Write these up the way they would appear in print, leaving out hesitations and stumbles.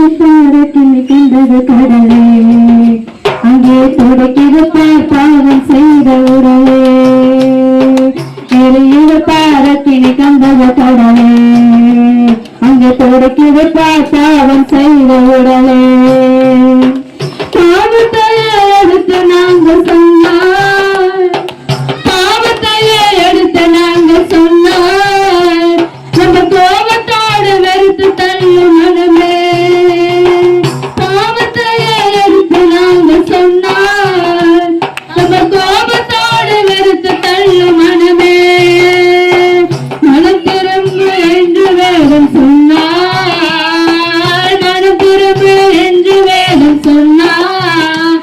பாரக்கினை கண்டது கடலே அங்கே துடைக்கிது பாவம் செய்த உடலே எரியுது பாரக்கினை கண்டது கடலே அங்கே துடைக்கிது பாவம் செய்த உடலே பாவத்தையே எடுத்து நாங்கள் சொன்னார் பாவத்தையே எடுத்து நாங்கள் சொன்னார் நம்ம கோபத்தோடு வெறுத்து தள்ளும் மனமே பாவத்தையே எடுத்து நாங்கள் சொன்னார் நம்ம கோபத்தோடு வெறுத்து தள்ளும் மனமே மனம் திரும்பு என்று வேதம் சொன்னார் மனம் திரும்பு என்று வேதம் சொன்னார்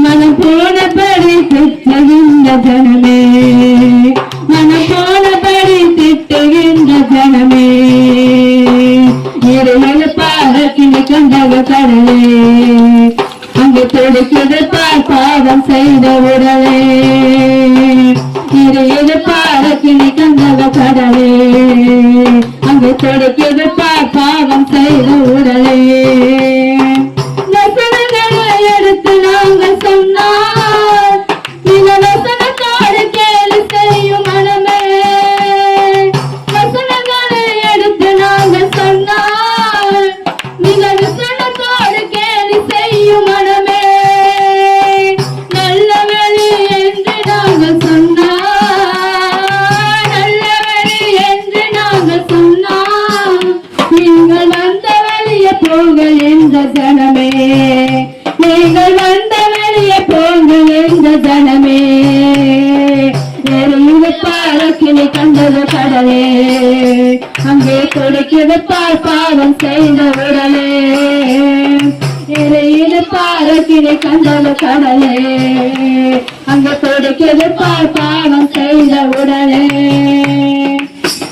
மனம் போனபடி திட்டுகின்ற ஜனமே மனம் போனபடி திட்டுகின்ற ஜனமே இறைவன பாரக்கினை கண்டக கடலே அங்கு துடிக்குது பாவம் செய்த உடலே இறைவன பாரக்கினை கண்டக கடலே அங்கு துடிக்குது பாவம் செய்த உடலே எடுத்து நாங்கள் சொன்னார் இந்த வசனத்தோடு கேலி செய்யும் மனமே வசனங்களை எடுத்து நாங்கள் சொன்னார் இந்த வசனத்தோடு கேலி செய்யும் மனமே நல்ல வழி என்று நாங்கள் சொன்னார் நல்ல வழி என்று நாங்கள் சொன்னார் நீங்கள் வந்த வழியே போங்கள் என்ற ஜனமே நீங்கள் வந்த வழியே போங்கள் என்ற ஜனமே எரியுது பாரக்கினை கண்டது கடலே அங்கே கொடுக்கிறது பாவம் செய்த உடலே எரியுது பாரக்கினை கண்டது கடலே அங்கே கொடுக்கிறது பாவம் செய்த உடலே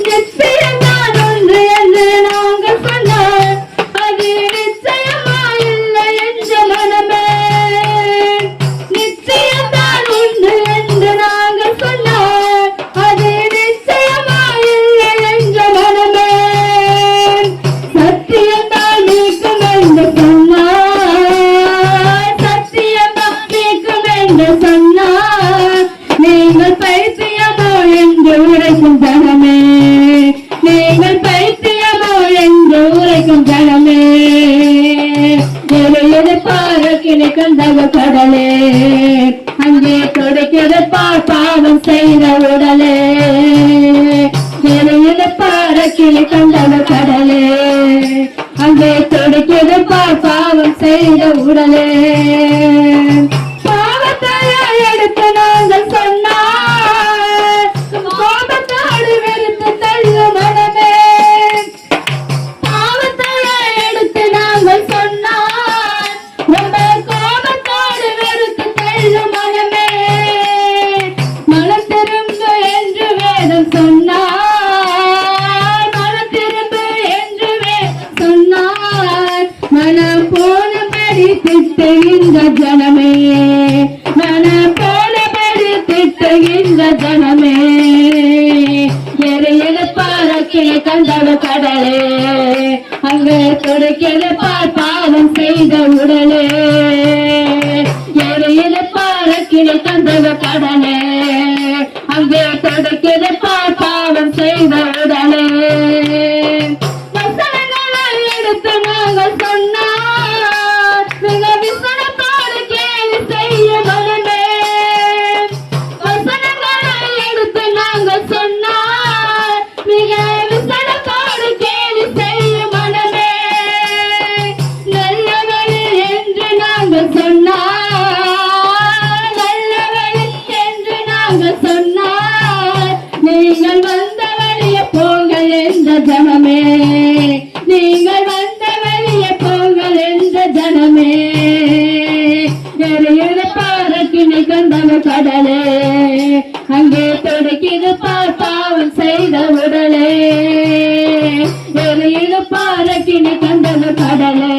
நிச்சயம் நான் ஒன்று என்று நாங்கள் சொன்னார் அது நிச்சயமாயில்லை என்ற மனமே நிச்சயம்தான் உண்டு என்று நாங்கள் சொன்னார் அது நிச்சயமாயில்லை என்ற மனமே சத்தியம்தான் நீக்கும் என்று சொன்னார் சத்தியம்தான் நீக்கும் என்று சொன்னார் நீங்கள் பைத்தியமோ என்று உரைக்கும் ஜனமே நீங்கள் பைத்தியமோ என்று உரைக்கும் ஜனமே எரியுது பாரக்கினை கண்டக கடலே அங்கே துடைக்கிறது பாவம் செய்த உடலே எரியுது பாரக்கினை கண்டக கடலே அங்கே துடைக்கிறது பாவம் செய்த உடலே பாவத்தையே எடுத்து நாங்கள் சொன்னார் கோபத்தோடு வெறுத்து தள்ளும் மனமே பாவத்தையே எடுத்து நாங்கள் சொன்னார் ரொம்ப கோபத்தோடு வெறுத்து தள்ளும் மனமே மனம் திரும்பு என்று வேதம் சொன்னார் மனம் திரும்பு என்று வேதம் சொன்னார் மனம் போனபடி திட்டுகின்ற ஜனமே மனம் போனபடி திட்டுகின்ற ஜனமே எரியுது பாரக்கினை கண்டவ கடலே அங்கே துடைக்கிறது பாவம் செய்த உடலே எரியுது பாரக்கினை கண்டவ கடலே அங்கே துடைக்கிறது பாவம் செய்த உடலே வசனங்களை எடுத்து நாங்கள் சொன்னார் மிக விசனத்தோடு கேலி செய்யும் மனமே வசனங்களை எடுத்து நாங்கள் சொன்னார் மிக விசனத்தோடு கேலி செய்யும் மனமே நல்ல வழி என்று நாங்கள் சொன்னார் நல்ல வழி என்று நாங்கள் சொன்னார் நீங்கள் வந்த வழியே போங்கள் என்ற ஜனமே நீங்கள் வந்த வழியே போங்கள் என்ற ஜனமே எரியுது பாரக்கினை கண்டவ கடலே அங்கே துடைக்குது பாவம் செய்த உடலே எரியுது பாரக்கினை கண்டவ கடலே